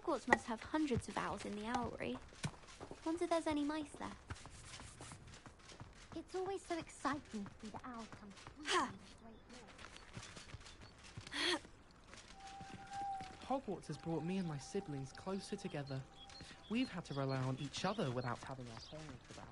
Hogwarts must have hundreds of owls in the owlery. Wonder if there's any mice there. It's always so exciting to see the owls come swooping in the great hall. Hogwarts has brought me and my siblings closer together. We've had to rely on each other without having our parents about.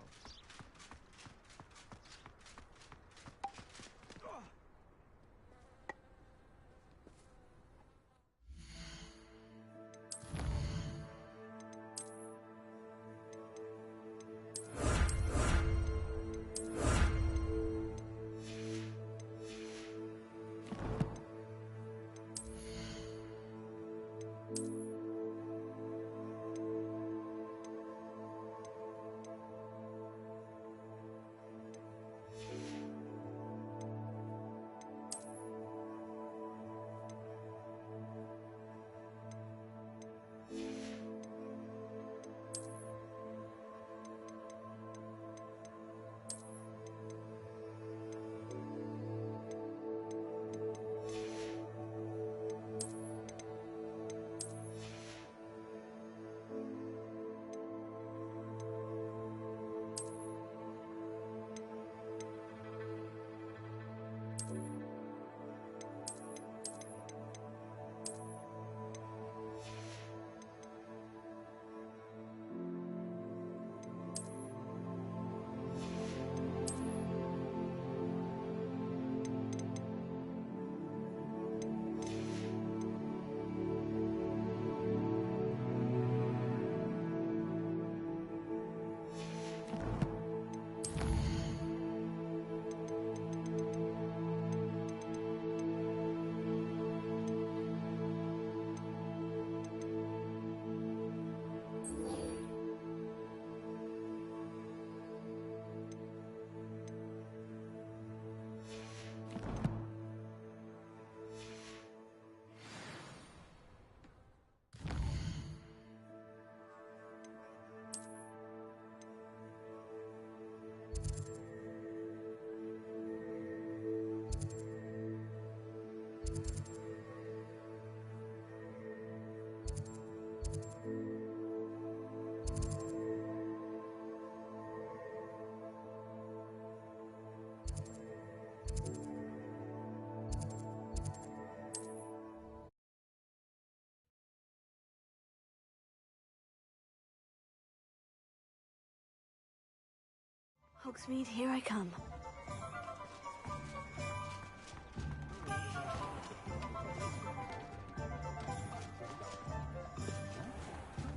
Hogsmeade, here I come.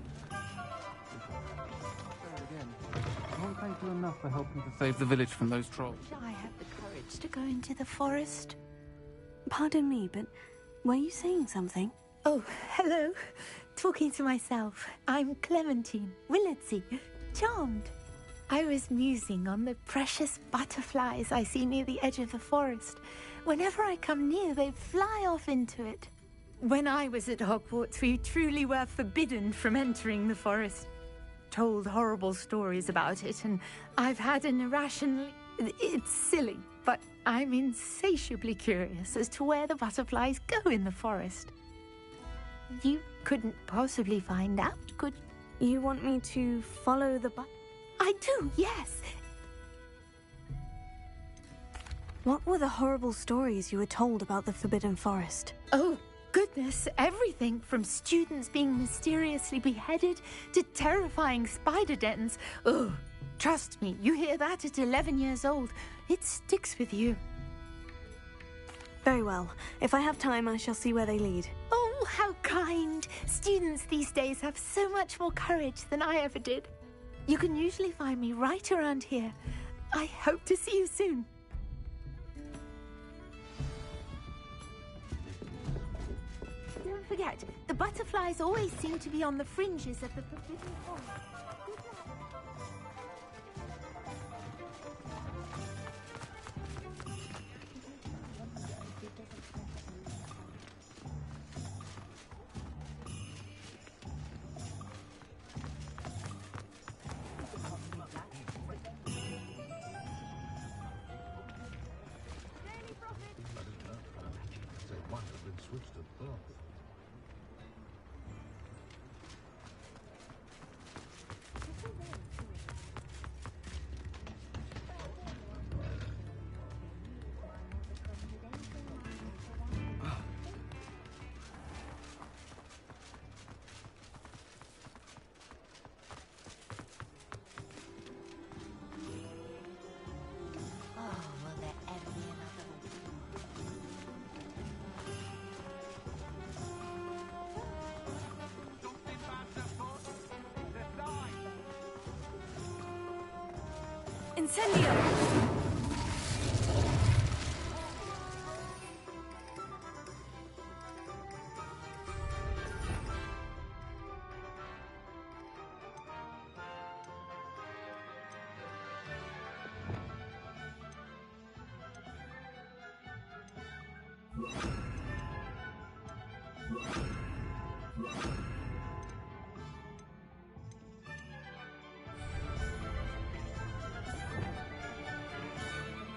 I won't thank you enough for helping to save the village from those trolls. I have the courage to go into the forest. Pardon me, but were you saying something? Oh, hello. Talking to myself. I'm Clementine Willardsey. Charmed. I was musing on the precious butterflies I see near the edge of the forest. Whenever I come near, they fly off into it. When I was at Hogwarts, we truly were forbidden from entering the forest. Told horrible stories about it, and I've had an irrationally... It's silly, but I'm insatiably curious as to where the butterflies go in the forest. You couldn't possibly find out, could you? You want me to follow the I do, yes. What were the horrible stories you were told about the Forbidden Forest? Oh, goodness, everything from students being mysteriously beheaded to terrifying spider dens. Oh, trust me, you hear that at 11 years old. It sticks with you. Very well. If I have time, I shall see where they lead. Oh, how kind. Students these days have so much more courage than I ever did. You can usually find me right around here. I hope to see you soon. Don't forget, the butterflies always seem to be on the fringes of the Forbidden Forest. Good luck. Incendio!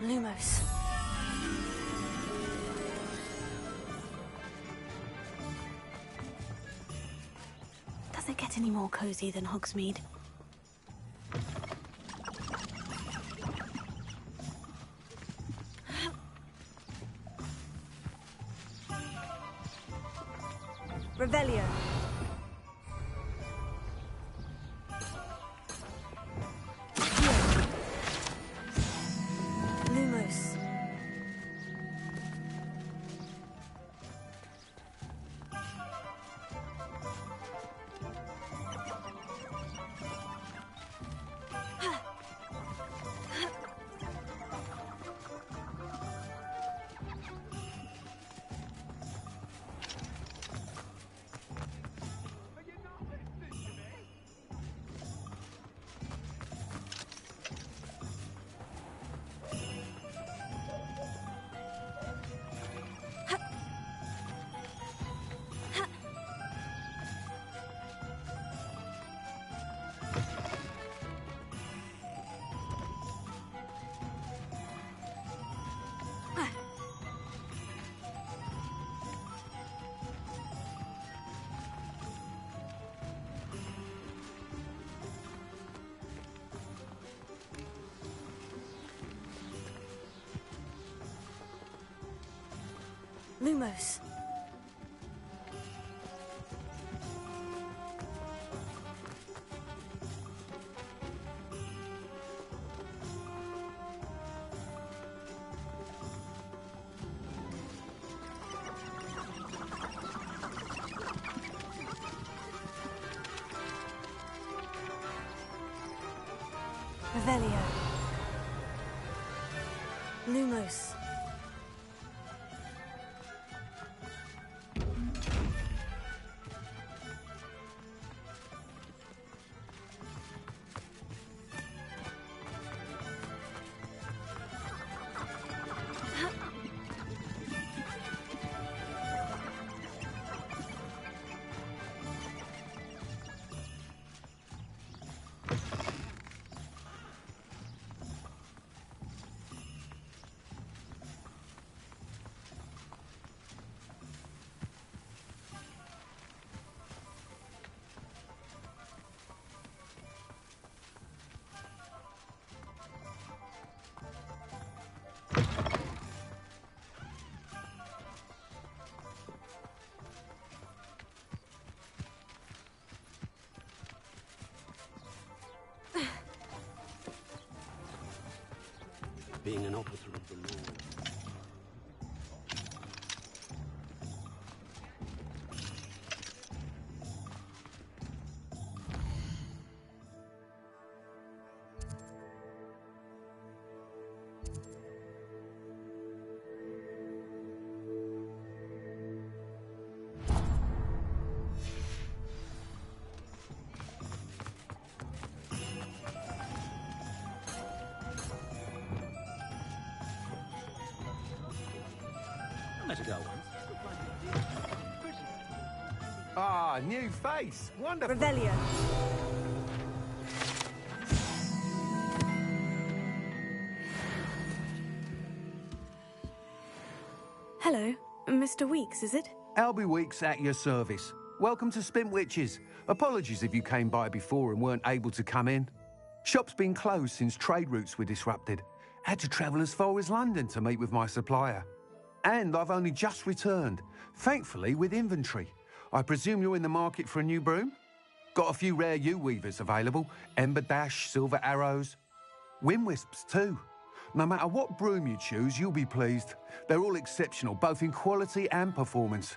Lumos. Does it get any more cozy than Hogsmeade? Revelio. Lumos. Lumos. Revelio. Lumos. Being an officer of the law. Ah, new face. Wonderful. Revelio. Hello, Mr. Weeks, is it? Albie Weeks at your service. Welcome to Spin Witches. Apologies if you came by before and weren't able to come in. Shop's been closed since trade routes were disrupted. Had to travel as far as London to meet with my supplier. And I've only just returned, thankfully with inventory. I presume you're in the market for a new broom? Got a few rare yew-weavers available. Ember Dash, Silver Arrows. Wind Wisps too. No matter what broom you choose, you'll be pleased. They're all exceptional, both in quality and performance.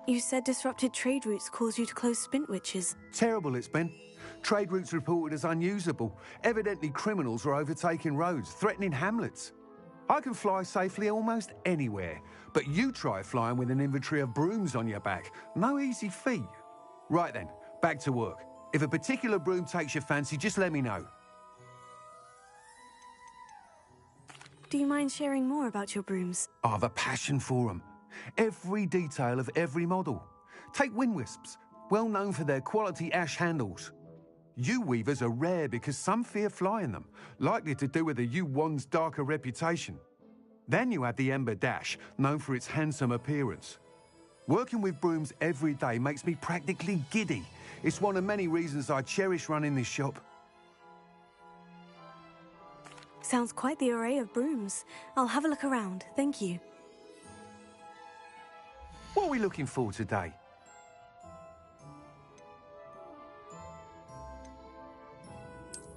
You said disrupted trade routes caused you to close Spintwitches. Terrible it's been. Trade routes reported as unusable. Evidently criminals are overtaking roads, threatening hamlets. I can fly safely almost anywhere, but you try flying with an inventory of brooms on your back. No easy feat. Right then, back to work. If a particular broom takes your fancy, just let me know. Do you mind sharing more about your brooms? I have a passion for them. Every detail of every model. Take wind wisps, well known for their quality ash handles. Yew weavers are rare because some fear flying them, likely to do with the yew wand's darker reputation. Then you have the Ember Dash, known for its handsome appearance. Working with brooms every day makes me practically giddy. It's one of many reasons I cherish running this shop. Sounds quite the array of brooms. I'll have a look around, thank you. What are we looking for today?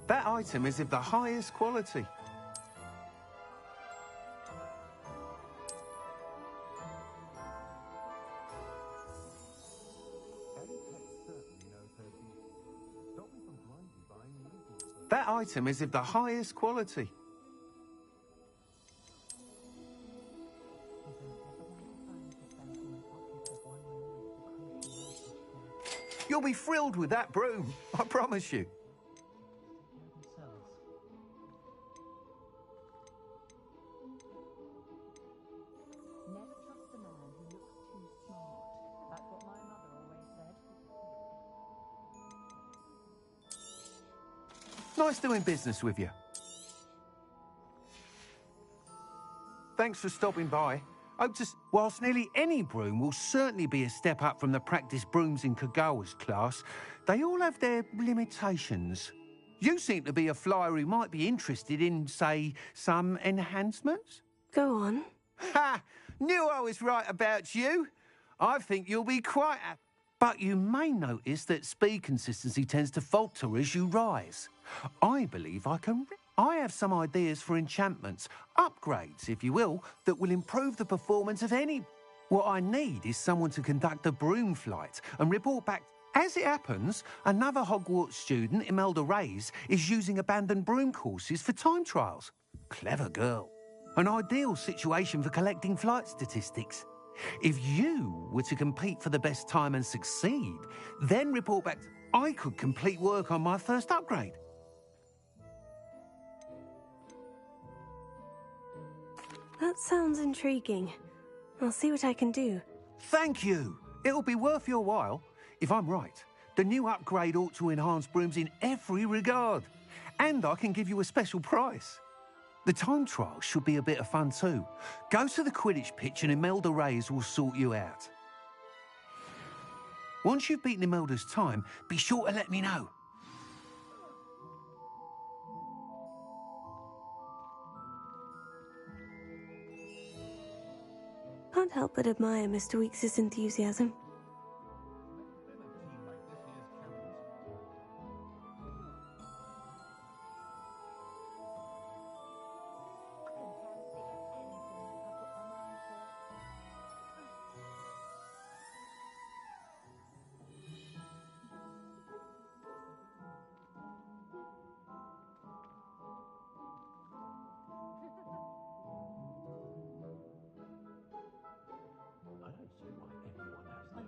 That item is of the highest quality. That item is of the highest quality. You'll be thrilled with that broom, I promise you. Never trust a man who looks too smart. That's what my mother always said. Nice doing business with you. Thanks for stopping by. Whilst nearly any broom will certainly be a step up from the practice brooms in Kagawa's class, they all have their limitations. You seem to be a flyer who might be interested in, say, some enhancements? Go on. Ha! Knew I was right about you. I think you'll be quite happy. But you may notice that speed consistency tends to falter as you rise. I believe I have some ideas for enchantments, upgrades, if you will, that will improve the performance of any... What I need is someone to conduct a broom flight and report back. As it happens, another Hogwarts student, Imelda Reyes, is using abandoned broom courses for time trials. Clever girl. An ideal situation for collecting flight statistics. If you were to compete for the best time and succeed, then report back, I could complete work on my first upgrade. That sounds intriguing. I'll see what I can do. Thank you. It'll be worth your while. If I'm right, the new upgrade ought to enhance brooms in every regard. And I can give you a special price. The time trial should be a bit of fun too. Go to the Quidditch pitch and Imelda Reyes will sort you out. Once you've beaten Imelda's time, be sure to let me know. Can't help but admire Mr. Weekes' enthusiasm. I don't see why anyone has the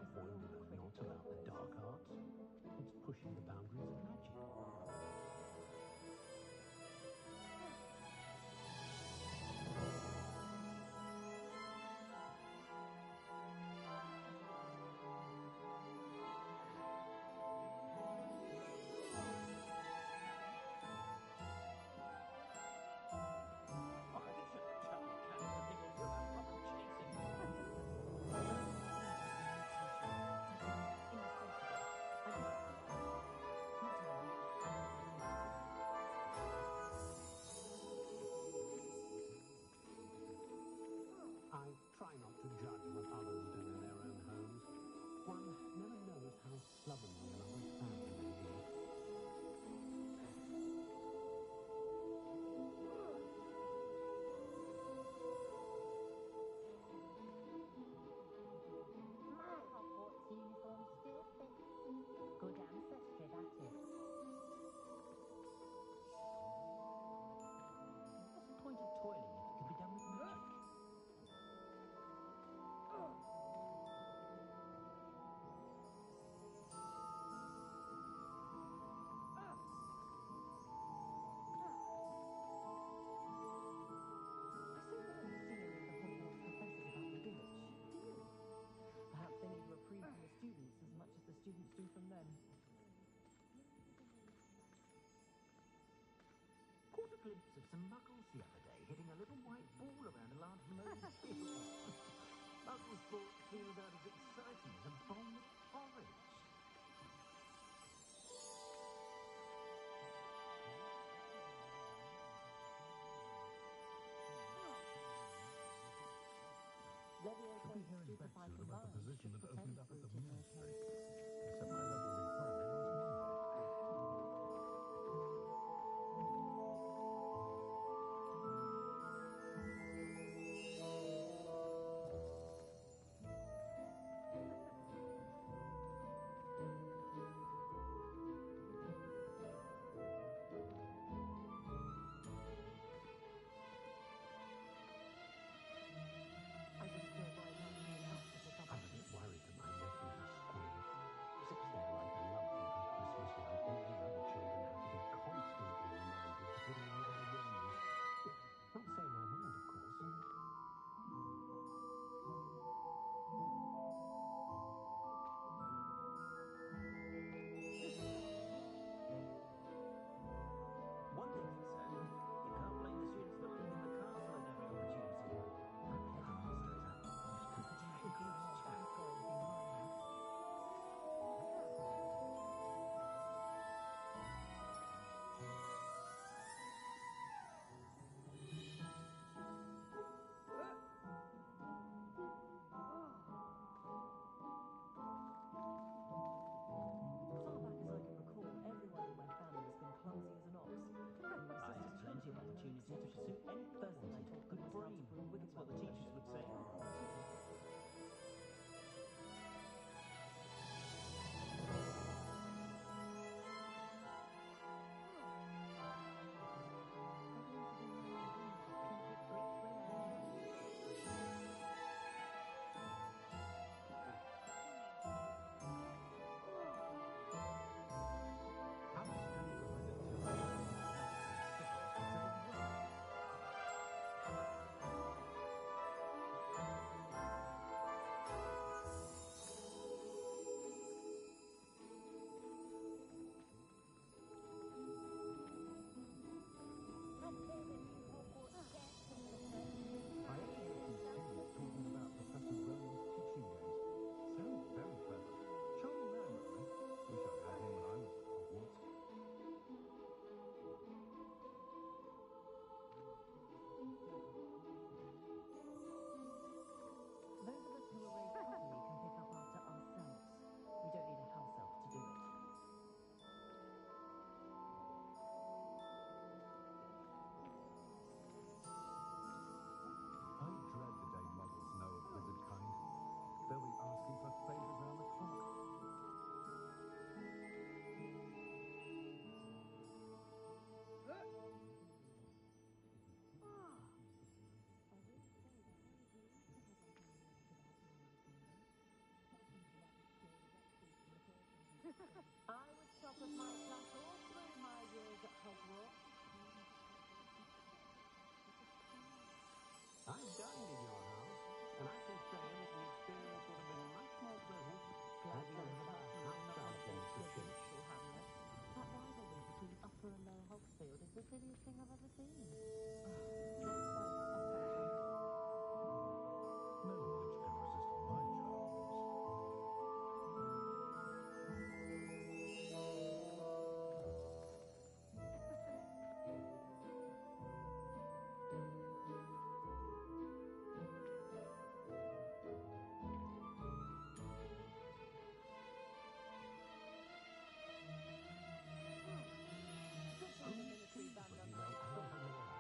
from them. Caught a glimpse of some muggles the other day hitting a little white ball around a large mowing field. Muggles thought seemed about as exciting as a bowl of porridge. Should be hearing back soon about the position that opened up at the monastery. Except my letter of inquiry last Monday. I was still right out in the house to pick up I'm a bit worried that my nephew will squeal. Sits there like a lump on Christmas while all the other children have to be constantly reminded to put away their worries. Not saying I mind, of course. One thing's for certain, you can't blame the students for leaving the castle at every opportunity. That headmaster is a most contagious chap. As far back as I can recall, everyone in my family has been clumsy as an ox. My I sister's had plenty of opportunities to pursue any pursuit I thought could bream. It's what the teachers would say. I was stunned when I got to my house and cigarettes instead of work. I overheard some students talking about Professor Rowan's teaching days. Sounds very clever. Charming man, really. Wish I'd had him when I was at Hogwarts. Those of us who were raised properly can pick up after ourselves. We don't need a house elf to do it. I dread the day muggles know of wizard kind. They'll be asking for favours round the clock. I was top of my class all through my years at Hogwarts. I dined in your house, and I can say that the experience would have been much more pleasant had you had a house elf in the kitchen. That rivalry between Upper and Lower Hogsfield is the silliest thing I've ever seen. Let's find Upper. No witch can resist my charms. Good thing the military band But on you my know, I school. don't know.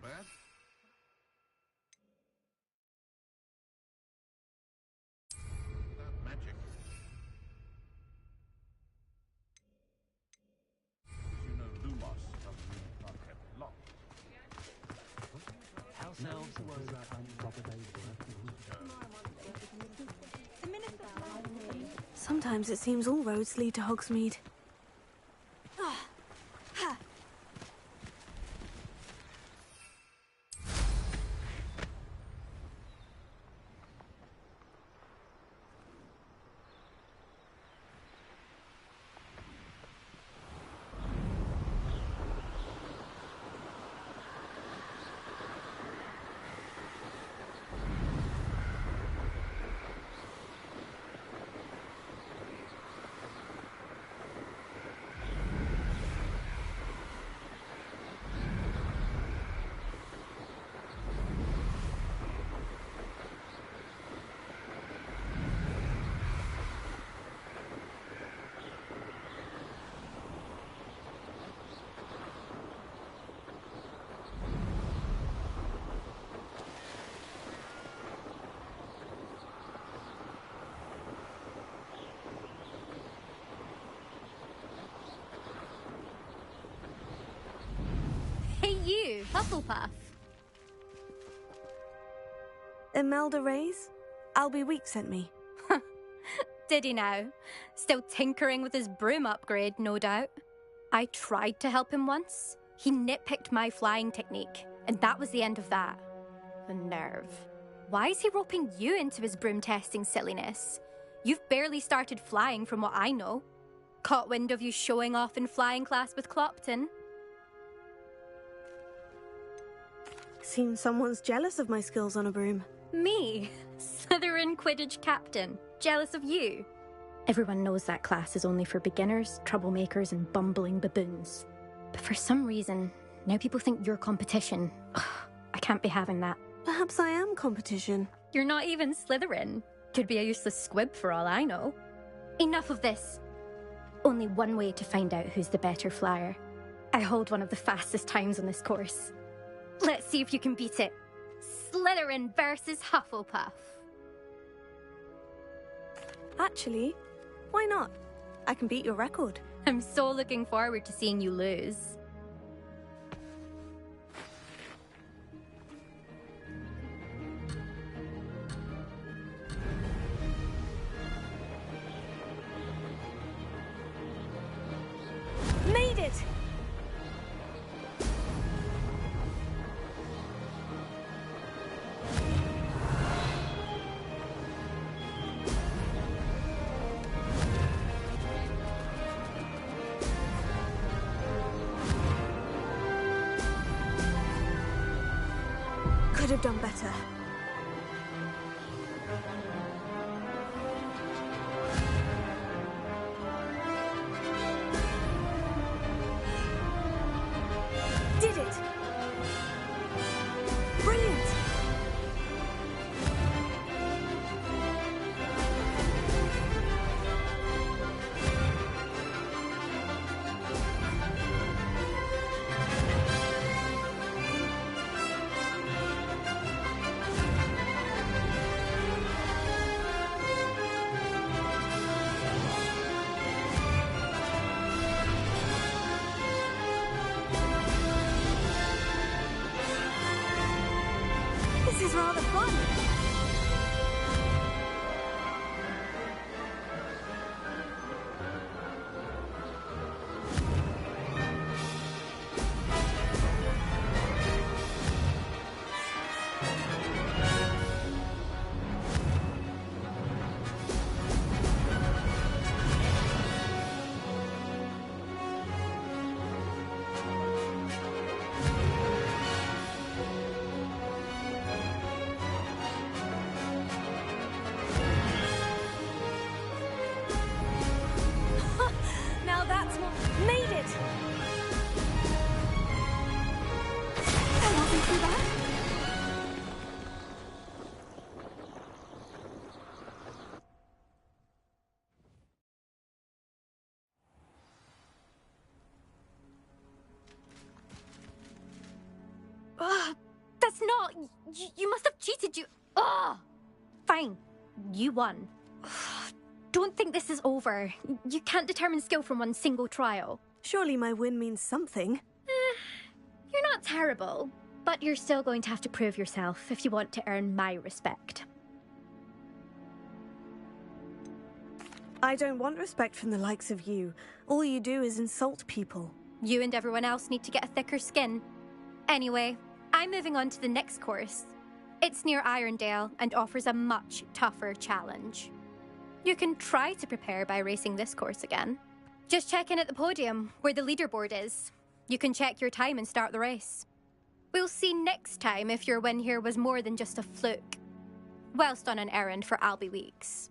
bad. That magic. You know, Lumos doesn't really can't kept locked. House elves are those kind of proper days work. Sometimes it seems all roads lead to Hogsmeade. Hey you, Hufflepuff. Imelda Reyes? Albie Week sent me. Did he now? Still tinkering with his broom upgrade, no doubt. I tried to help him once. He nitpicked my flying technique, and that was the end of that. The nerve. Why is he roping you into his broom testing silliness? You've barely started flying from what I know. Caught wind of you showing off in flying class with Clopton. Seems someone's jealous of my skills on a broom. Me? Slytherin Quidditch captain. Jealous of you? Everyone knows that class is only for beginners, troublemakers, and bumbling baboons. But for some reason, now people think you're competition. Ugh, I can't be having that. Perhaps I am competition. You're not even Slytherin. Could be a useless squib for all I know. Enough of this. Only one way to find out who's the better flyer. I hold one of the fastest times on this course. Let's see if you can beat it. Slytherin versus Hufflepuff. Actually, why not? I can beat your record. I'm so looking forward to seeing you lose. Made it! Could have done better. Did it! Brilliant! This is rather fun. You must have cheated, you... Oh! Fine. You won. Don't think this is over. You can't determine skill from one single trial. Surely my win means something. You're not terrible, but you're still going to have to prove yourself if you want to earn my respect. I don't want respect from the likes of you. All you do is insult people. You and everyone else need to get a thicker skin. Anyway, I'm moving on to the next course. It's near Irondale and offers a much tougher challenge. You can try to prepare by racing this course again. Just check in at the podium, where the leaderboard is. You can check your time and start the race. We'll see next time if your win here was more than just a fluke. Whilst on an errand for Albie Weeks.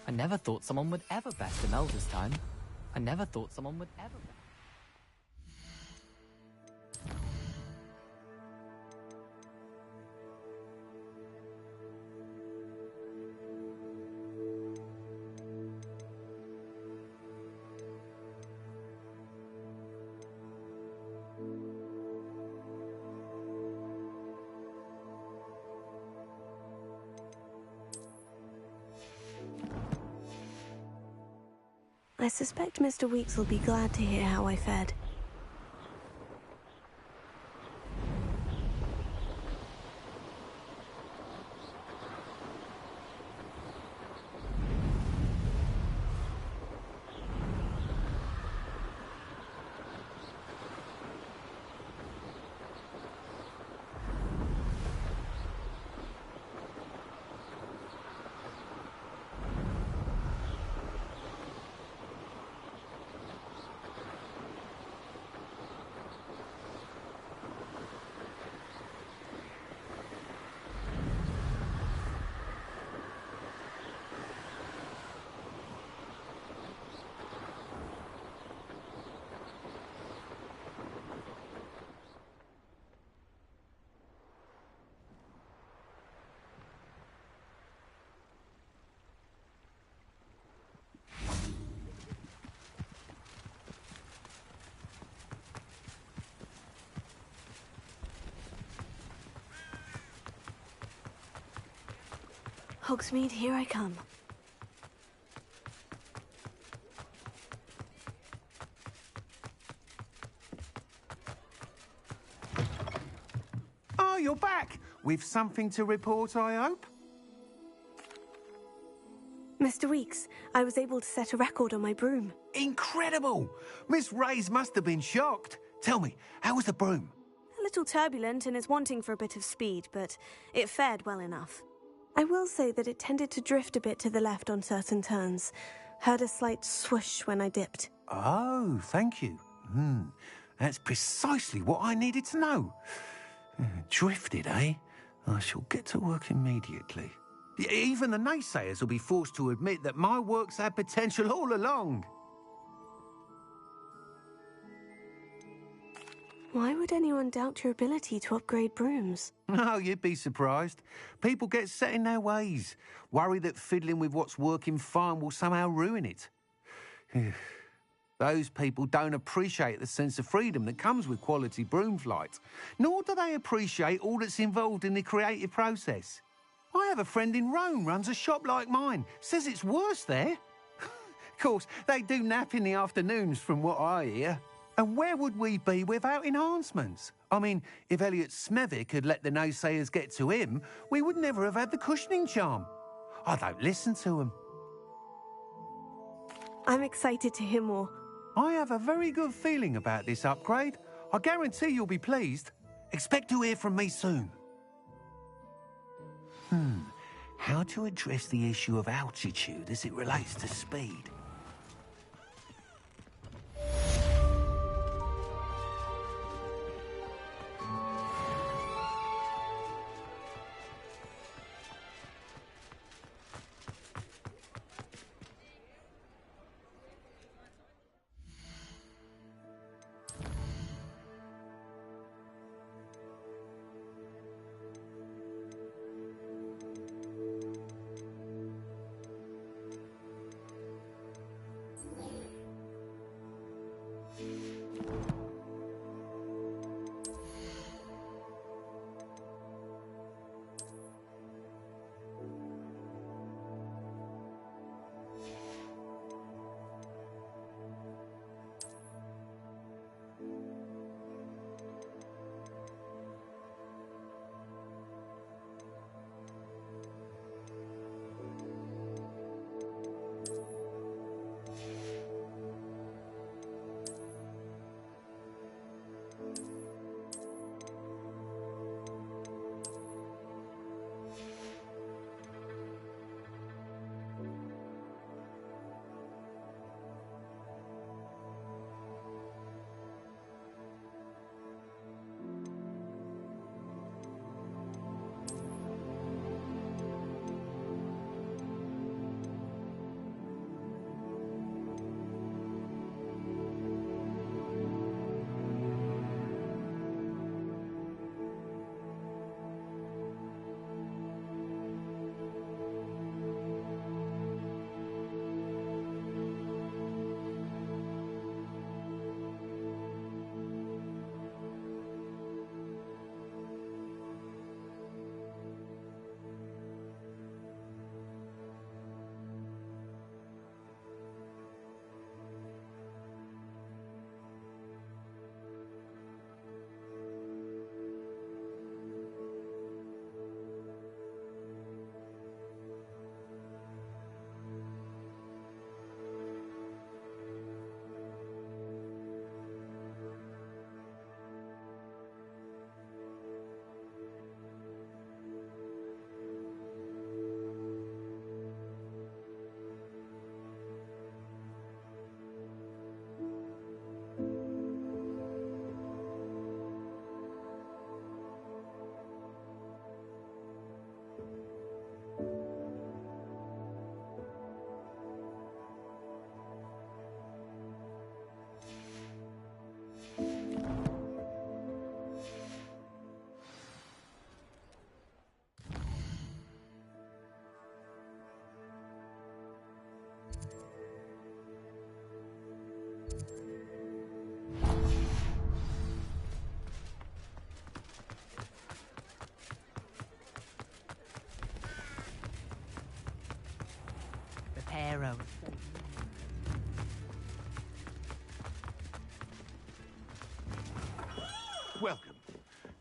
I never thought someone would ever best Mel this time. I never thought someone would ever... I suspect Mr. Weeks will be glad to hear how I fared. Hogsmeade, here I come. Oh, you're back! With something to report, I hope? Mr. Weeks, I was able to set a record on my broom. Incredible! Miss Reyes must have been shocked. Tell me, how was the broom? A little turbulent and is wanting for a bit of speed, but it fared well enough. I will say that it tended to drift a bit to the left on certain turns. Heard a slight swoosh when I dipped. Oh, thank you. That's precisely what I needed to know. Drifted, eh? I shall get to work immediately. Even the naysayers will be forced to admit that my work's had potential all along. Why would anyone doubt your ability to upgrade brooms? Oh, you'd be surprised. People get set in their ways, worry that fiddling with what's working fine will somehow ruin it. Those people don't appreciate the sense of freedom that comes with quality broom flight, nor do they appreciate all that's involved in the creative process. I have a friend in Rome runs a shop like mine, says it's worse there. Of course, they do nap in the afternoons from what I hear. And where would we be without enhancements? I mean, if Elliot Smethwick had let the naysayers get to him, we would never have had the cushioning charm. I don't listen to them. I'm excited to hear more. I have a very good feeling about this upgrade. I guarantee you'll be pleased. Expect to hear from me soon. How to address the issue of altitude as it relates to speed?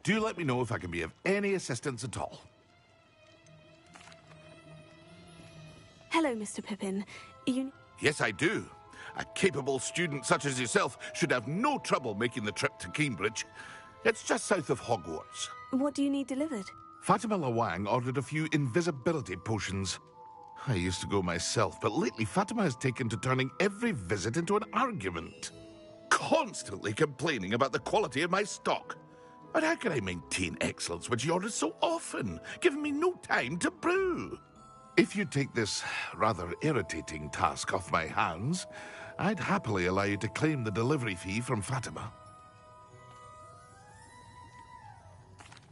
Do let me know if I can be of any assistance at all. Hello, Mr. Pippin. Yes, I do. A capable student such as yourself should have no trouble making the trip to Cambridge. It's just south of Hogwarts. What do you need delivered? Fatima Lawang ordered a few invisibility potions. I used to go myself, but lately Fatima has taken to turning every visit into an argument. Constantly complaining about the quality of my stock. But how can I maintain excellence when she orders so often, giving me no time to brew? If you take this rather irritating task off my hands, I'd happily allow you to claim the delivery fee from Fatima.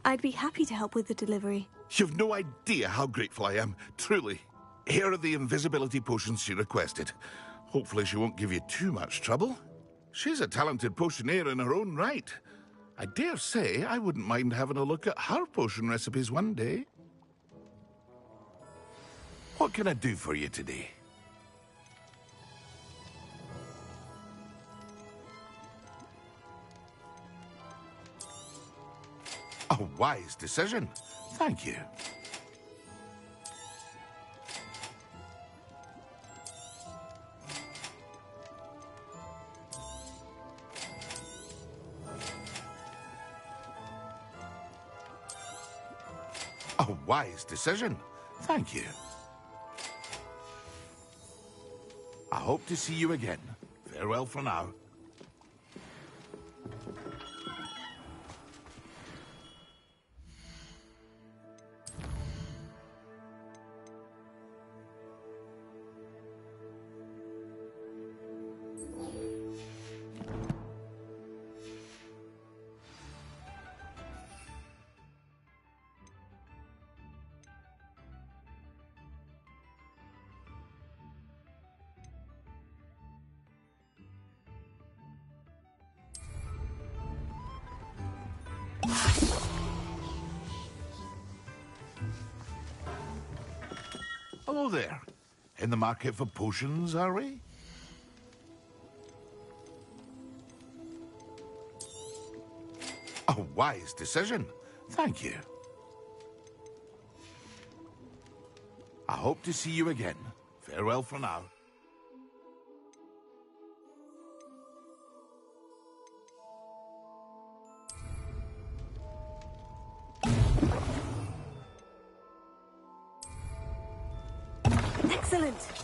I'd be happy to help with the delivery. You've no idea how grateful I am, truly. Here are the invisibility potions she requested. Hopefully she won't give you too much trouble. She's a talented potioneer in her own right. I dare say I wouldn't mind having a look at her potion recipes one day. What can I do for you today? A wise decision. Thank you. A wise decision. Thank you. I hope to see you again. Farewell for now. Hello there. In the market for potions, are we? A wise decision. Thank you. I hope to see you again. Farewell for now. Excellent!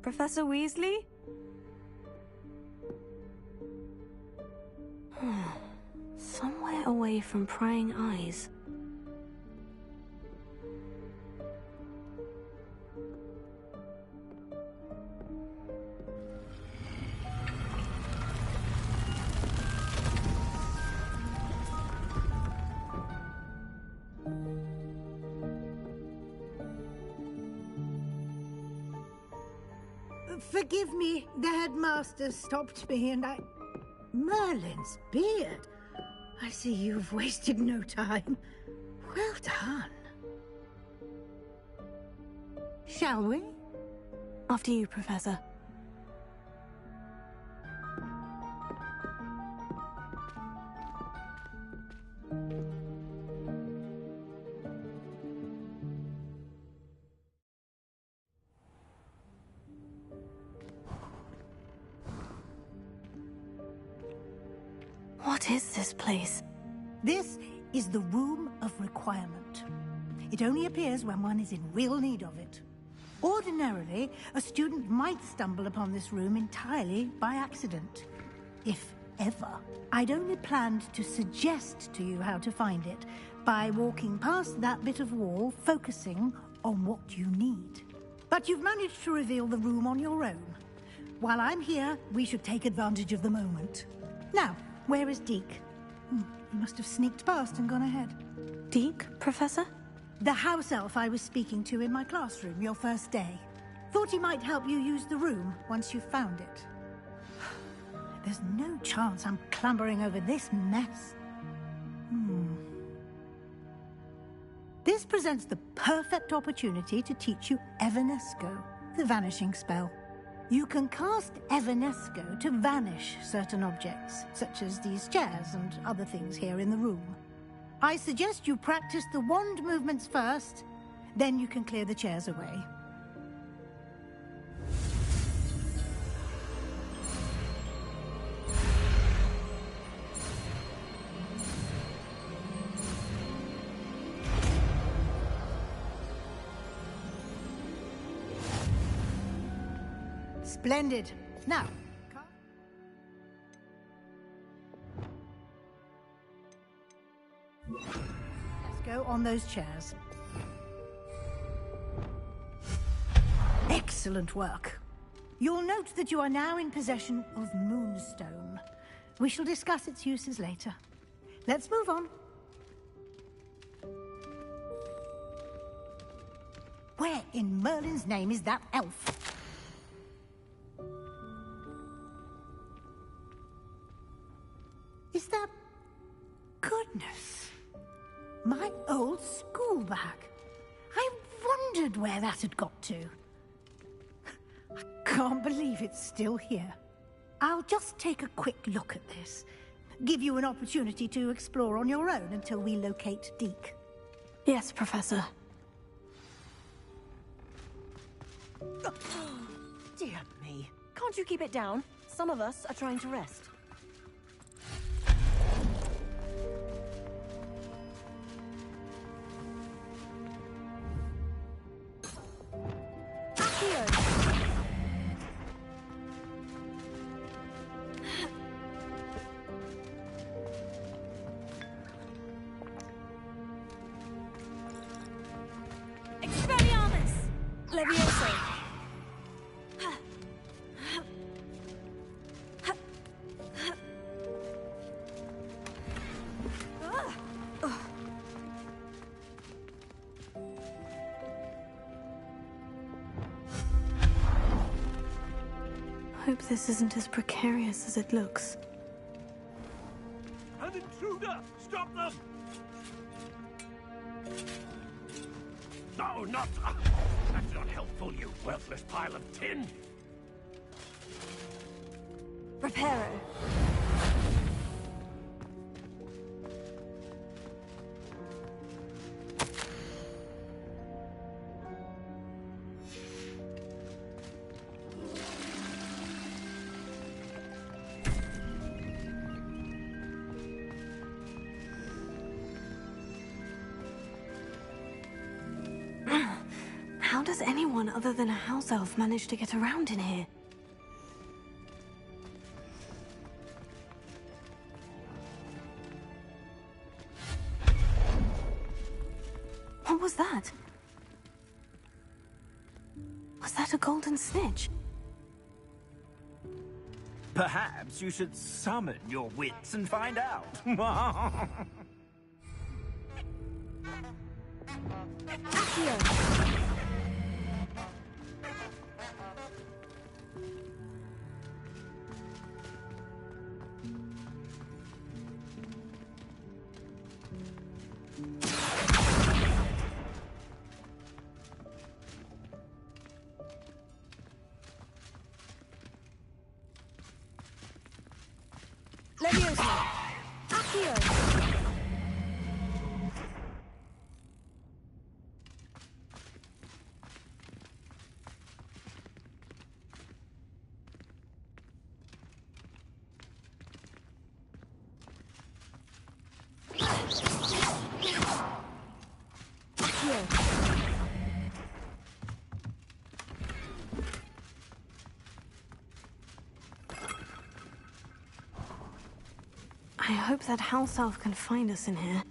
Professor Weasley? Somewhere away from prying eyes. Forgive me, the headmaster stopped me and I... Merlin's beard. I see you've wasted no time. Well done. Shall we? After you, Professor. What is this place? This is the Room of Requirement. It only appears when one is in real need of it. Ordinarily, a student might stumble upon this room entirely by accident. If ever. I'd only planned to suggest to you how to find it by walking past that bit of wall, focusing on what you need. But you've managed to reveal the room on your own. While I'm here, we should take advantage of the moment. Now, where is Deke? He must have sneaked past and gone ahead. Deke, Professor? The house elf I was speaking to in my classroom your first day. Thought he might help you use the room once you found it. There's no chance I'm clambering over this mess. This presents the perfect opportunity to teach you Evanesco, the vanishing spell. You can cast Evanesco to vanish certain objects, such as these chairs and other things here in the room. I suggest you practice the wand movements first, then you can clear the chairs away. Splendid. Now, let's go on those chairs. Excellent work. You'll note that you are now in possession of Moonstone. We shall discuss its uses later. Let's move on. Where in Merlin's name is that elf? Is that... Goodness. My old school bag. I wondered where that had got to. I can't believe it's still here. I'll just take a quick look at this. Give you an opportunity to explore on your own until we locate Deke. Yes, Professor. Dear me. Can't you keep it down? Some of us are trying to rest. Hope this isn't as precarious as it looks. An intruder! Stop them! No, not... That's not helpful, you worthless pile of tin! Reparo. does anyone other than a house elf manage to get around in here? What was that? Was that a golden snitch? Perhaps you should summon your wits and find out. Accio! Leviosa! Accio! I hope that house elf can find us in here.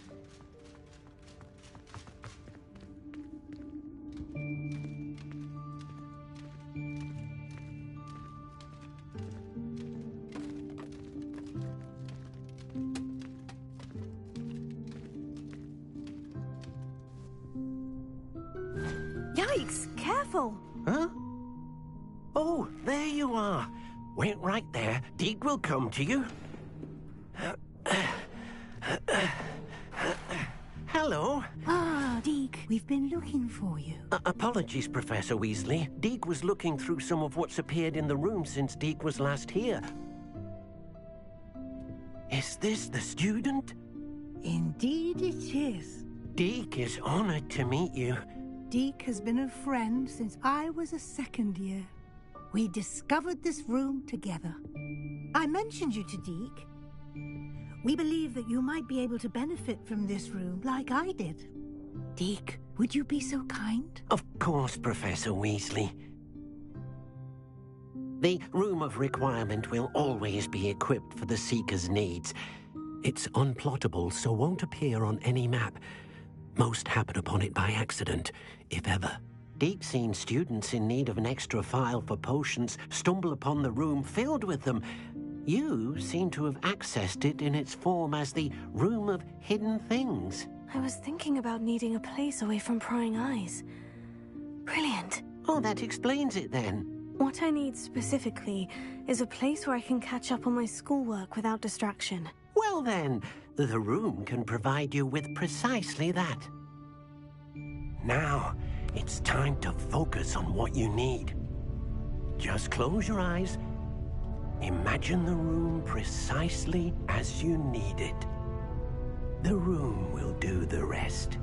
Yikes! Careful! Huh? Oh, there you are. Wait right there. Deke will come to you. Hello. Ah, Deke, we've been looking for you. Apologies, Professor Weasley. Deke was looking through some of what's appeared in the room since Deke was last here. Is this the student? Indeed it is. Deke is honored to meet you. Deke has been a friend since I was a second year. We discovered this room together. I mentioned you to Deke. We believe that you might be able to benefit from this room like I did. Deke, would you be so kind? Of course, Professor Weasley. The Room of Requirement will always be equipped for the Seeker's needs. It's unplottable, so won't appear on any map. Most happen upon it by accident, if ever. Deep-seen students in need of an extra file for potions stumble upon the room filled with them. You seem to have accessed it in its form as the Room of Hidden Things. I was thinking about needing a place away from prying eyes. Brilliant. Oh, that explains it then. What I need specifically is a place where I can catch up on my schoolwork without distraction. Well then, the room can provide you with precisely that. Now, it's time to focus on what you need. Just close your eyes. Imagine the room precisely as you need it. The room will do the rest.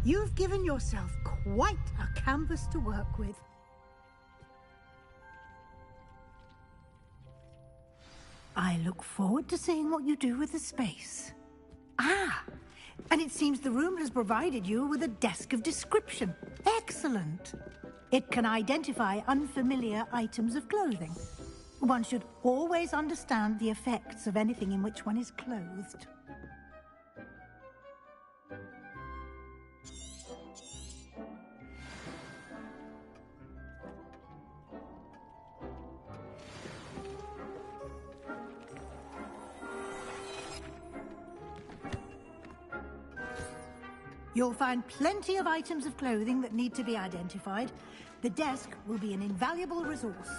You've given yourself quite a canvas to work with. I look forward to seeing what you do with the space. Ah, and it seems the room has provided you with a desk of description. Excellent. It can identify unfamiliar items of clothing. One should always understand the effects of anything in which one is clothed. You'll find plenty of items of clothing that need to be identified. The desk will be an invaluable resource.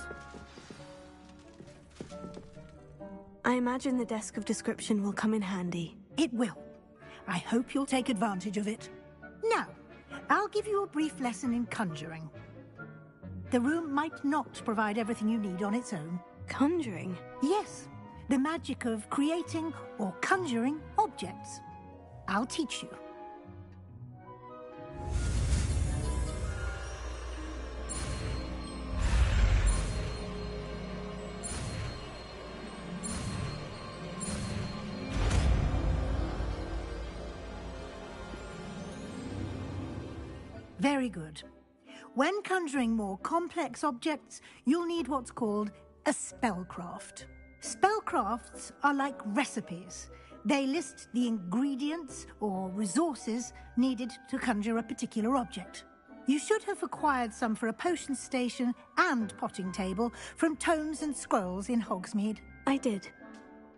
I imagine the desk of description will come in handy. It will. I hope you'll take advantage of it. Now, I'll give you a brief lesson in conjuring. The room might not provide everything you need on its own. Conjuring? Yes, the magic of creating or conjuring objects. I'll teach you. Very good. When conjuring more complex objects, you'll need what's called a spellcraft. Spellcrafts are like recipes. They list the ingredients or resources needed to conjure a particular object. You should have acquired some for a potion station and potting table from tomes and scrolls in Hogsmeade. I did.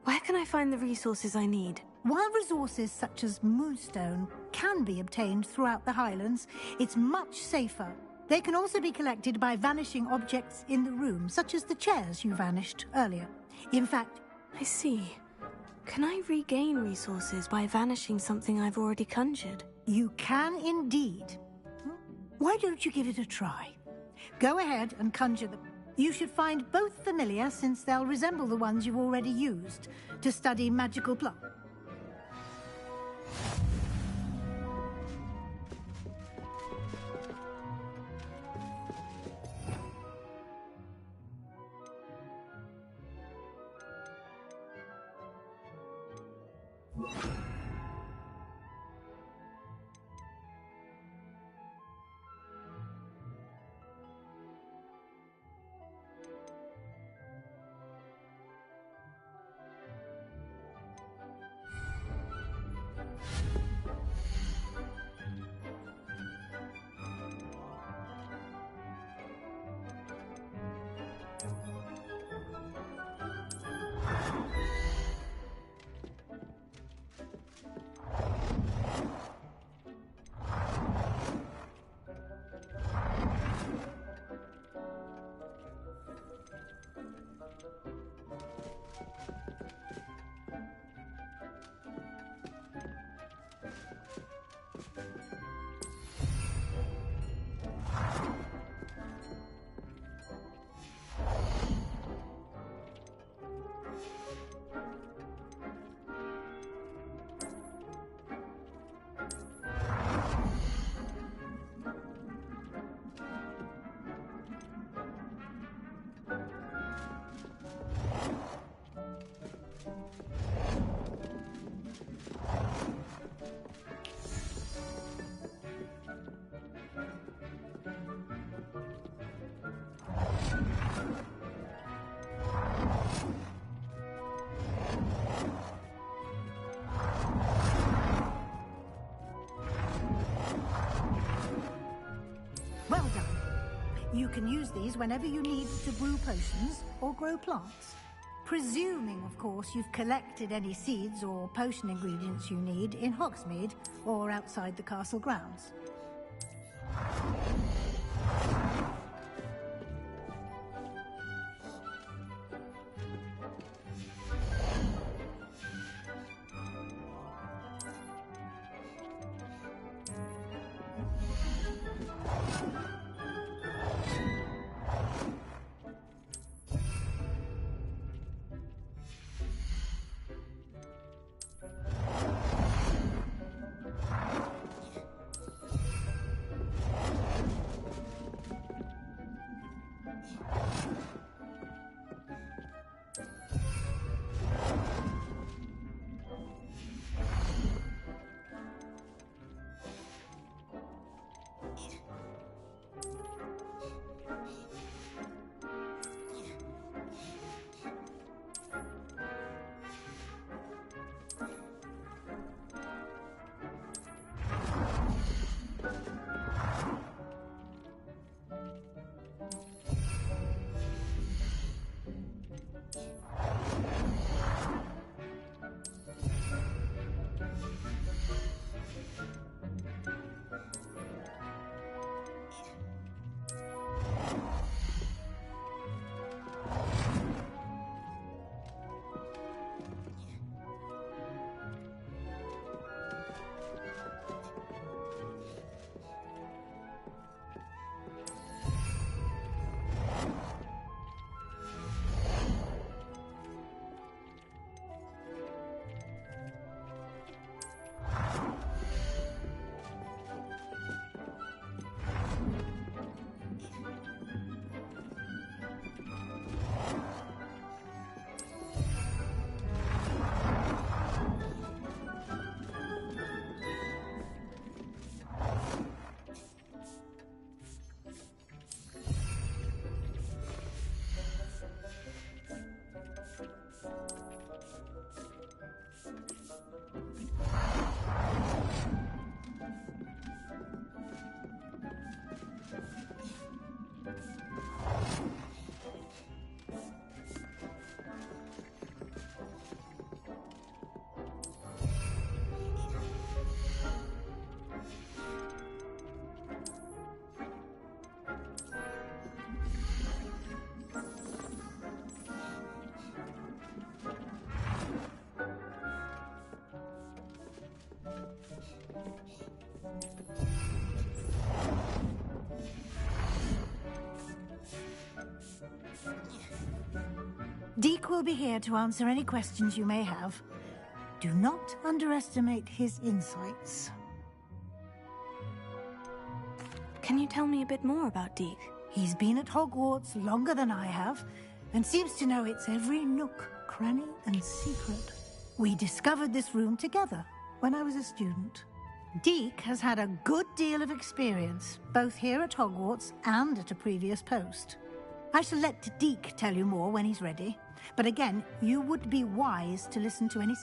Where can I find the resources I need? While resources such as moonstone can be obtained throughout the Highlands, it's much safer. They can also be collected by vanishing objects in the room, such as the chairs you vanished earlier. In fact... I see. Can I regain resources by vanishing something I've already conjured? You can indeed. Why don't you give it a try? Go ahead and conjure them. You should find both familiar, since they'll resemble the ones you've already used to study magical plot. Well done. You can use these whenever you need to brew potions or grow plants. Presuming, of course, you've collected any seeds or potion ingredients you need in Hogsmeade or outside the castle grounds. Deke will be here to answer any questions you may have. Do not underestimate his insights. Can you tell me a bit more about Deke? He's been at Hogwarts longer than I have, and seems to know its every nook, cranny, and secret. We discovered this room together when I was a student. Deke has had a good deal of experience, both here at Hogwarts and at a previous post. I shall let Deke tell you more when he's ready, but again, you would be wise to listen to any...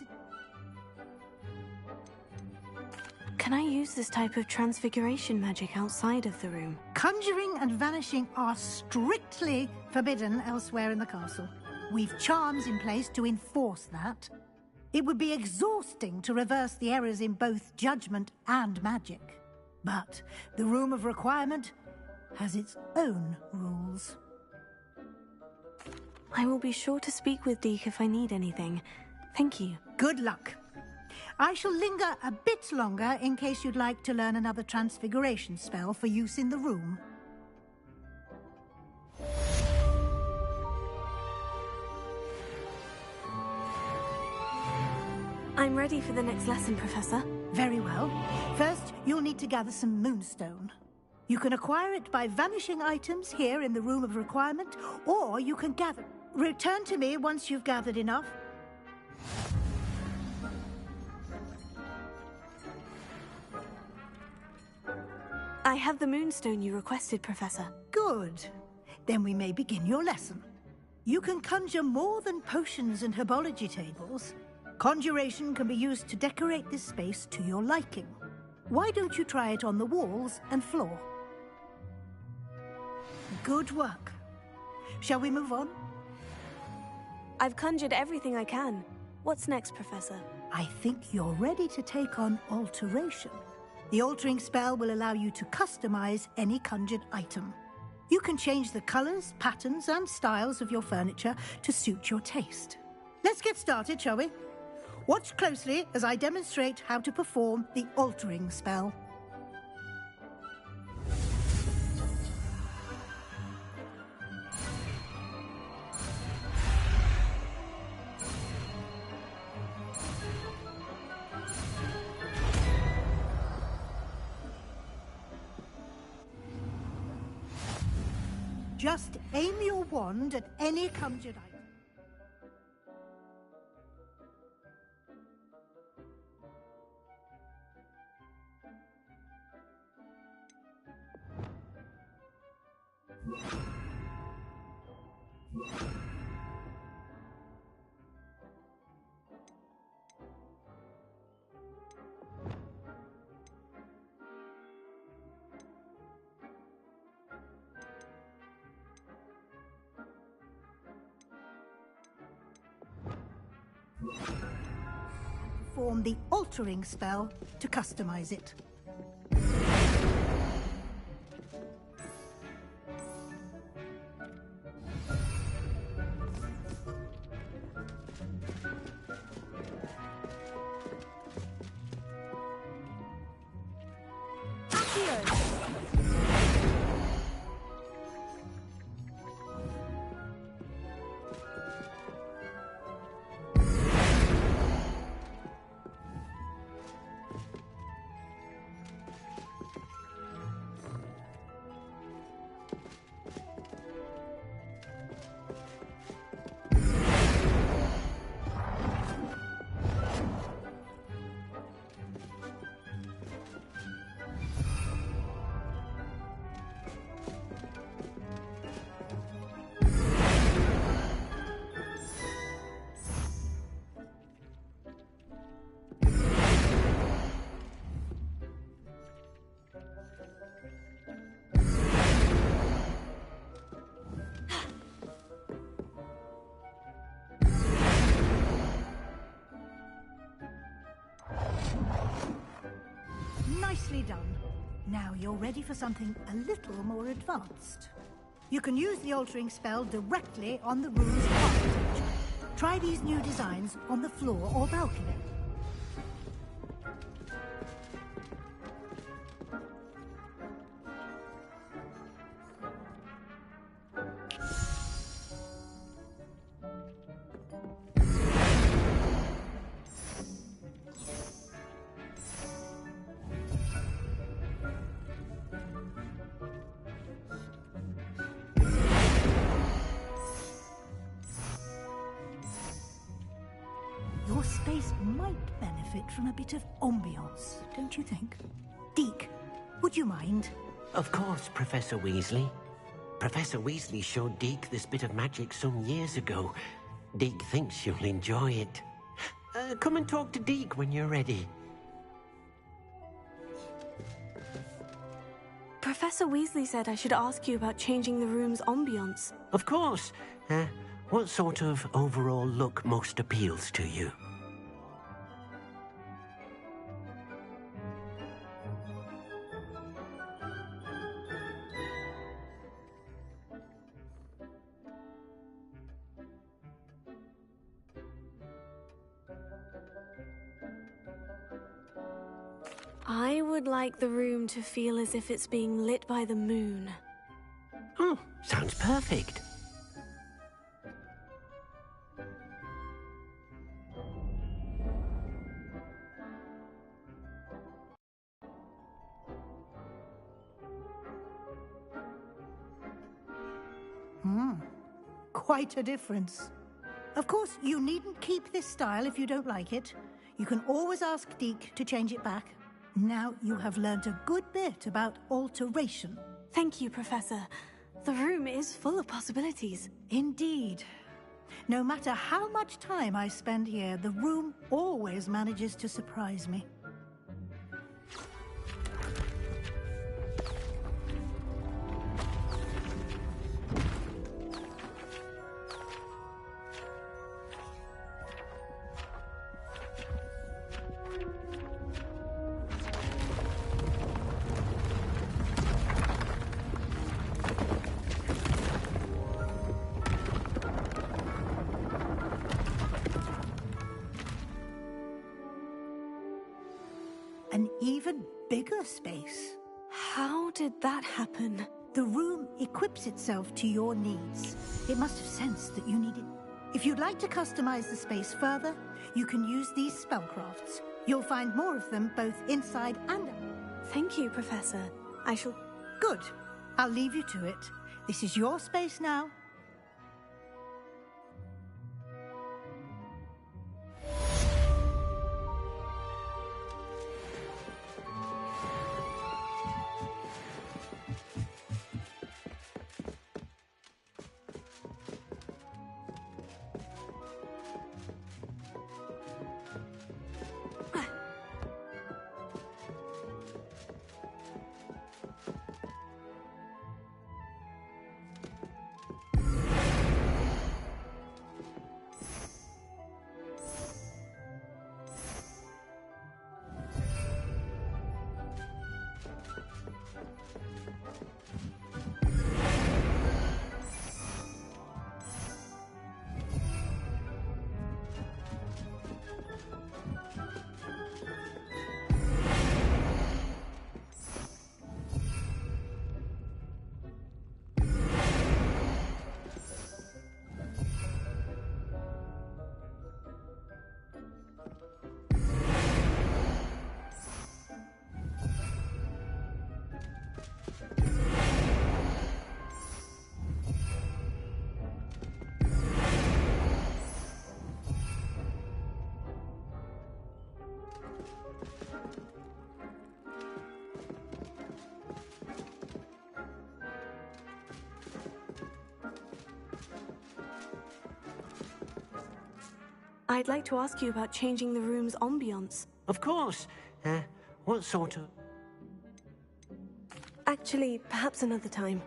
Can I use this type of transfiguration magic outside of the room? Conjuring and vanishing are strictly forbidden elsewhere in the castle. We've charms in place to enforce that. It would be exhausting to reverse the errors in both judgment and magic. But the Room of Requirement has its own rules. I will be sure to speak with Deke if I need anything. Thank you. Good luck. I shall linger a bit longer in case you'd like to learn another transfiguration spell for use in the room. I'm ready for the next lesson, Professor. Very well. First, you'll need to gather some moonstone. You can acquire it by vanishing items here in the Room of Requirement, or you can gather... Return to me once you've gathered enough. I have the moonstone you requested, Professor. Good. Then we may begin your lesson. You can conjure more than potions and herbology tables. Conjuration can be used to decorate this space to your liking. Why don't you try it on the walls and floor? Good work. Shall we move on? I've conjured everything I can. What's next, Professor? I think you're ready to take on alteration. The altering spell will allow you to customize any conjured item. You can change the colors, patterns, and styles of your furniture to suit your taste. Let's get started, shall we? Watch closely as I demonstrate how to perform the altering spell. Just aim your wand at any conjured item. Perform the altering spell to customize it. Nicely done. Now you're ready for something a little more advanced. You can use the altering spell directly on the room's architecture. Try these new designs on the floor or balcony. space might benefit from a bit of ambiance, don't you think? Deke, would you mind? Of course, Professor Weasley. Professor Weasley showed Deke this bit of magic some years ago. Deke thinks you'll enjoy it. Come and talk to Deke when you're ready. Professor Weasley said I should ask you about changing the room's ambiance. Of course. What sort of overall look most appeals to you? I would like the room to feel as if it's being lit by the moon. Oh, sounds perfect. Quite a difference. Of course, you needn't keep this style if you don't like it. You can always ask Deke to change it back. Now you have learnt a good bit about alteration. Thank you, Professor. The room is full of possibilities. Indeed. No matter how much time I spend here, the room always manages to surprise me. An even bigger space. How did that happen? The room equips itself to your needs. It must have sensed that you needed. If you'd like to customize the space further, you can use these spellcrafts. You'll find more of them both inside and out. Thank you, Professor. I shall... Good. I'll leave you to it. This is your space now. I'd like to ask you about changing the room's ambiance. Of course. What sort of... Actually, perhaps another time.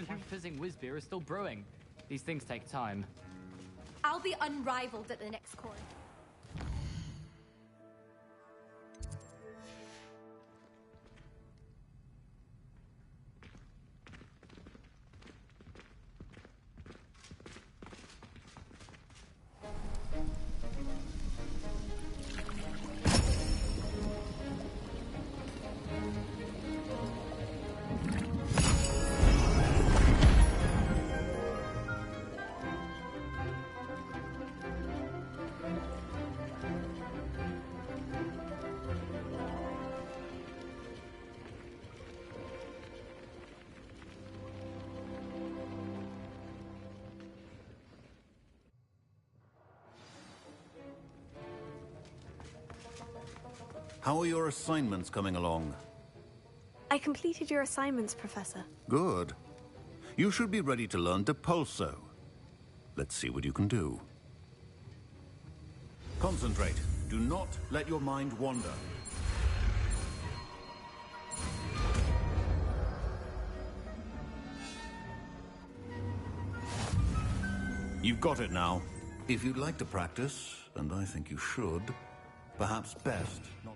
My fizzing whiz beer is still brewing. These things take time. I'll be unrivaled at the next course. How are your assignments coming along? I completed your assignments, Professor. Good. You should be ready to learn Depulso. Let's see what you can do. Concentrate. Do not let your mind wander. You've got it now. If you'd like to practice, and I think you should, perhaps best not...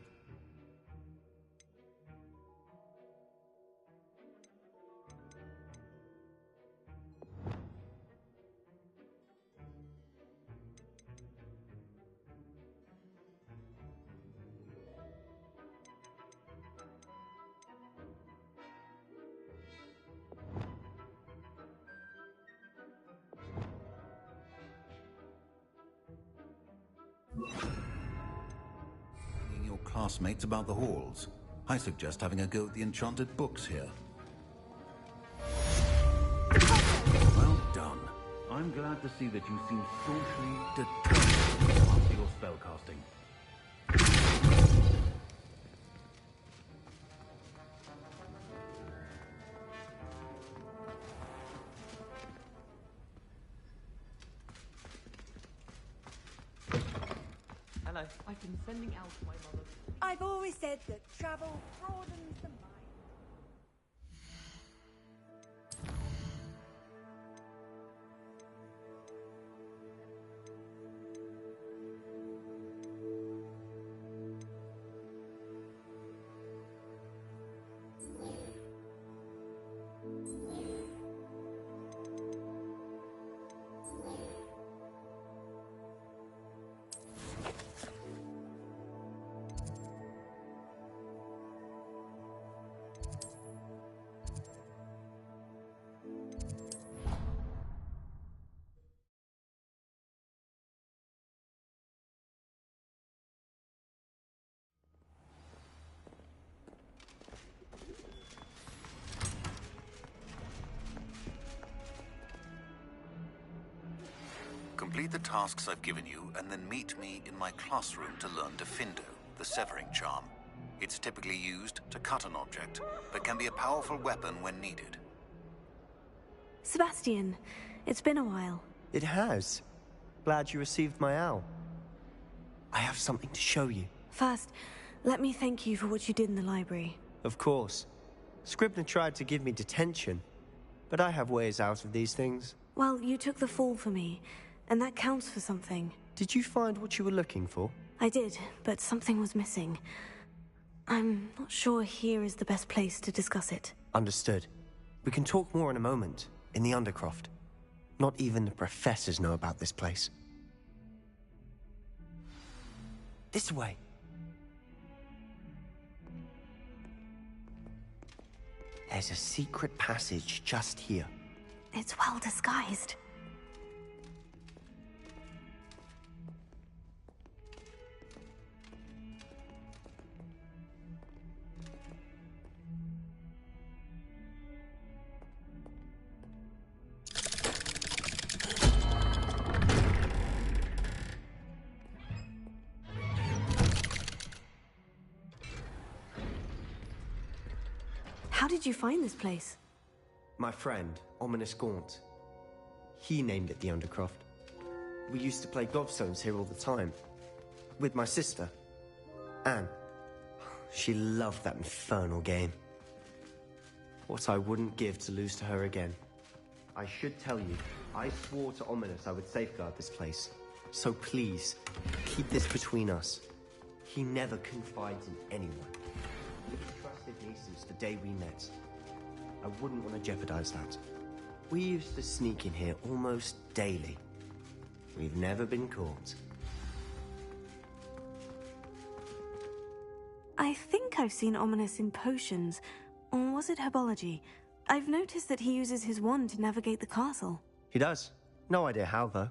Your classmates about the halls. I suggest having a go at the enchanted books here. Well done. I'm glad to see that you seem staunchly determined to master your spellcasting. Hello. I've been sending out to my mother. I've always said that travel broadens the mind. Complete the tasks I've given you, and then meet me in my classroom to learn Defindo, the severing charm. It's typically used to cut an object, but can be a powerful weapon when needed. Sebastian, it's been a while. It has. Glad you received my owl. I have something to show you. First, let me thank you for what you did in the library. Of course. Scribner tried to give me detention, but I have ways out of these things. Well, you took the fall for me, and that counts for something. Did you find what you were looking for? I did, but something was missing. I'm not sure here is the best place to discuss it. Understood. We can talk more in a moment, in the Undercroft. Not even the professors know about this place. This way. There's a secret passage just here. It's well disguised. How did you find this place? My friend, Ominous Gaunt. He named it the Undercroft. We used to play gobstones here all the time. With my sister, Anne. She loved that infernal game. What I wouldn't give to lose to her again. I should tell you, I swore to Ominous I would safeguard this place. So please, keep this between us. He never confides in anyone. He trusted me since the day we met. I wouldn't want to jeopardize that. We used to sneak in here almost daily. We've never been caught. I think I've seen Ominous in potions. Or was it herbology? I've noticed that he uses his wand to navigate the castle. He does. No idea how, though.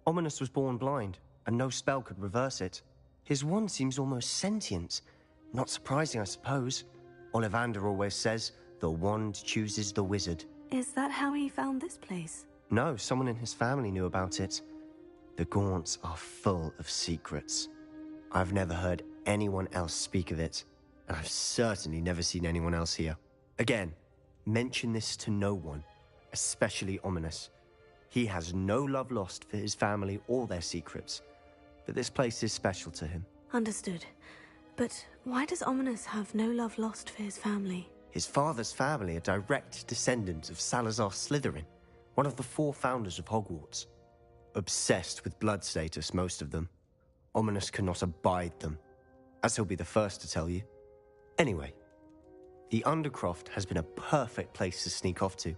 Ominous was born blind, and no spell could reverse it. His wand seems almost sentient. Not surprising, I suppose. Ollivander always says, the wand chooses the wizard. Is that how he found this place? No, someone in his family knew about it. The Gaunts are full of secrets. I've never heard anyone else speak of it, and I've certainly never seen anyone else here. Again, mention this to no one, especially Ominous. He has no love lost for his family or their secrets, but this place is special to him. Understood. But why does Ominous have no love lost for his family? His father's family are direct descendants of Salazar Slytherin, one of the 4 founders of Hogwarts. Obsessed with blood status, most of them. Ominous cannot abide them, as he'll be the first to tell you. Anyway, the Undercroft has been a perfect place to sneak off to,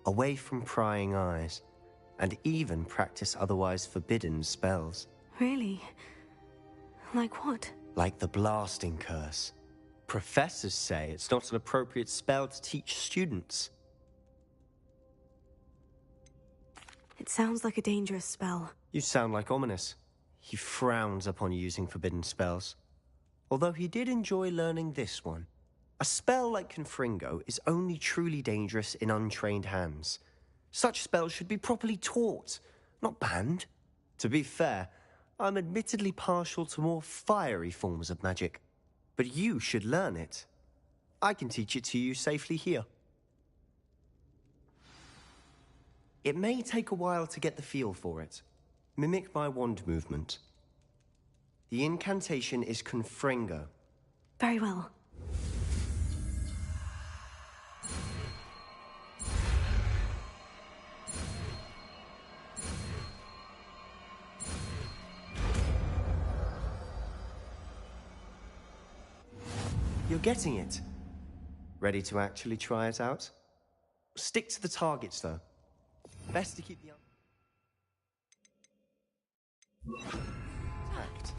away from prying eyes, and even practice otherwise forbidden spells. Really? Like what? Like the blasting curse. Professors say it's not an appropriate spell to teach students. It sounds like a dangerous spell. You sound like Ominous. He frowns upon using forbidden spells. Although he did enjoy learning this one. A spell like Confringo is only truly dangerous in untrained hands. Such spells should be properly taught, not banned. To be fair, I'm admittedly partial to more fiery forms of magic. But you should learn it. I can teach it to you safely here. It may take a while to get the feel for it. Mimic my wand movement. The incantation is Confringo. Very well. You're getting it. Ready to actually try it out? Stick to the targets, though. Best to keep the... Tact.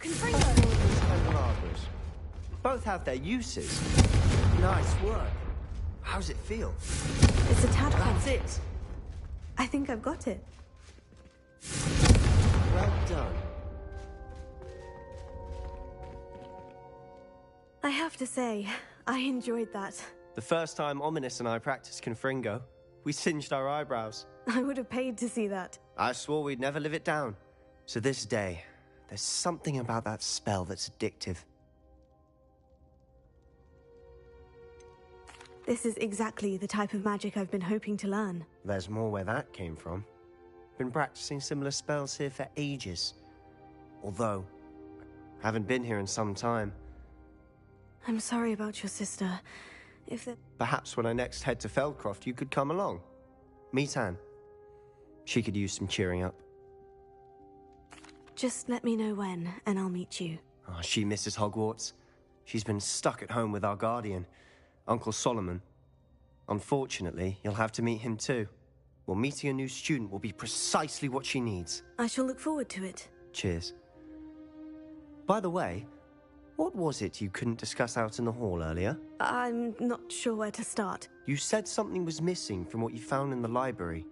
Candelabras. Both have their uses. Nice work. How's it feel? It's a tadpole. That's it. I think I've got it. Well done. I have to say, I enjoyed that. The first time Ominous and I practiced Confringo, we singed our eyebrows. I would have paid to see that. I swore we'd never live it down. So this day, there's something about that spell that's addictive. This is exactly the type of magic I've been hoping to learn. There's more where that came from. Been practicing similar spells here for ages. Although, I haven't been here in some time. I'm sorry about your sister. Perhaps when I next head to Feldcroft, you could come along. Meet Anne. She could use some cheering up. Just let me know when, and I'll meet you. Oh, she misses Hogwarts. She's been stuck at home with our guardian, Uncle Solomon. Unfortunately, you'll have to meet him too. Well, meeting a new student will be precisely what she needs. I shall look forward to it. Cheers. By the way, what was it you couldn't discuss out in the hall earlier? I'm not sure where to start. You said something was missing from what you found in the library.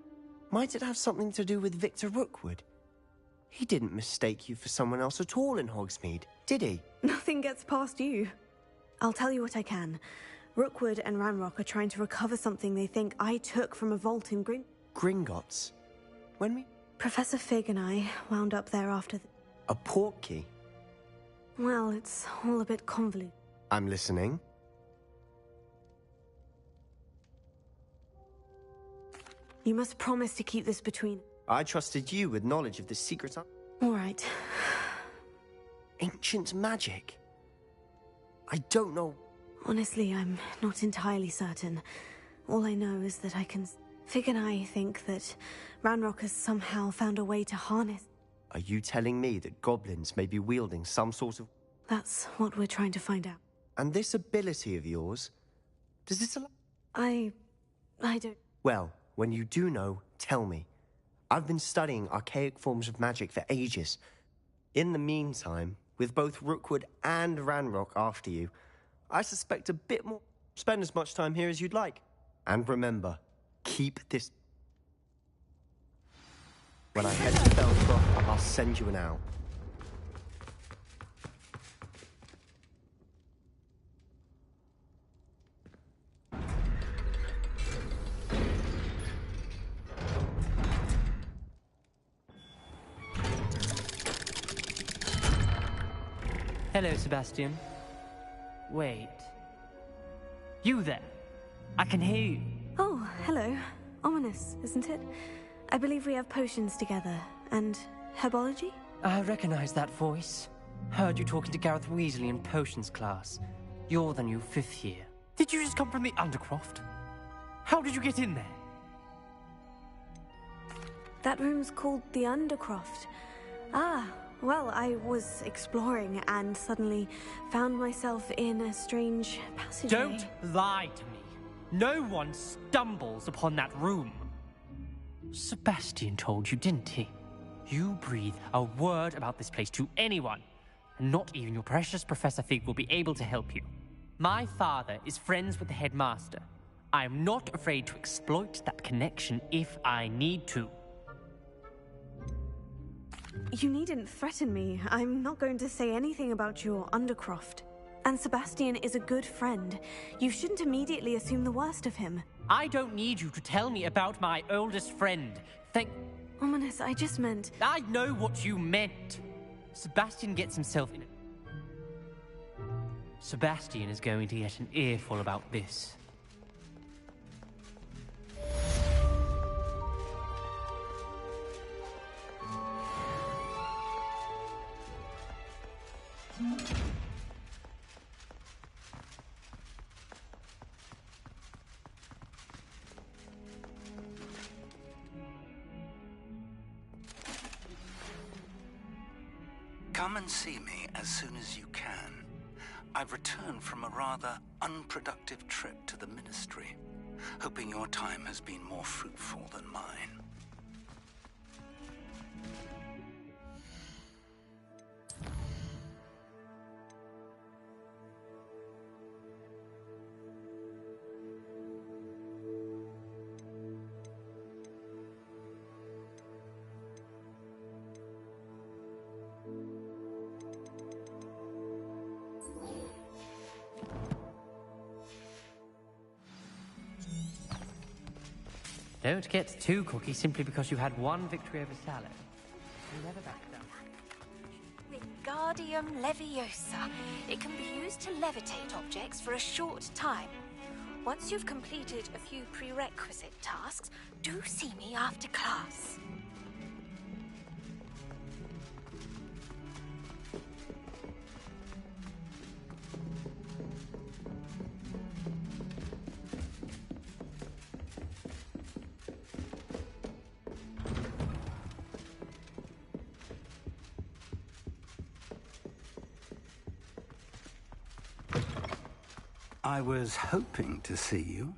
Might it have something to do with Victor Rookwood? He didn't mistake you for someone else at all in Hogsmeade, did he? Nothing gets past you. I'll tell you what I can. Rookwood and Ranrock are trying to recover something they think I took from a vault in Gringotts? When we... Professor Fig and I wound up there after A portkey? Well, it's all a bit convoluted. I'm listening. You must promise to keep this between... I trusted you with knowledge of the secret... All right. Ancient magic? I don't know... Honestly, I'm not entirely certain. All I know is that I can... Fig and I think that Ranrock has somehow found a way to harness... Are you telling me that goblins may be wielding some sort of... That's what we're trying to find out. And this ability of yours, does this allow... I don't... Well, when you do know, tell me. I've been studying archaic forms of magic for ages. In the meantime, with both Rookwood and Ranrock after you, I suspect a bit more... Spend as much time here as you'd like. And remember, keep this... When I head to Feldcroft, I'll send you an owl. Hello, Sebastian. Wait. You there? I can hear you. Oh, hello. Ominous, isn't it? I believe we have potions together. And herbology? I recognize that voice. Heard you talking to Gareth Weasley in potions class. You're the new 5th year. Did you just come from the Undercroft? How did you get in there? That room's called the Undercroft. Ah, well, I was exploring and suddenly found myself in a strange passageway. Don't lie to me. No one stumbles upon that room. Sebastian told you, didn't he? You breathe a word about this place to anyone, and not even your precious Professor Fig will be able to help you. My father is friends with the headmaster. I am not afraid to exploit that connection if I need to. You needn't threaten me. I'm not going to say anything about your Undercroft. And Sebastian is a good friend. You shouldn't immediately assume the worst of him. I don't need you to tell me about my oldest friend. Ominous, I just meant... I know what you meant. Sebastian gets himself in... Sebastian is going to get an earful about this. Come and see me as soon as you can. I've returned from a rather unproductive trip to the Ministry, hoping your time has been more fruitful than mine. Don't get too cocky simply because you had one victory over Sallow. You never back down. Wingardium Leviosa. It can be used to levitate objects for a short time. Once you've completed a few prerequisite tasks, do see me after class. I was hoping to see you.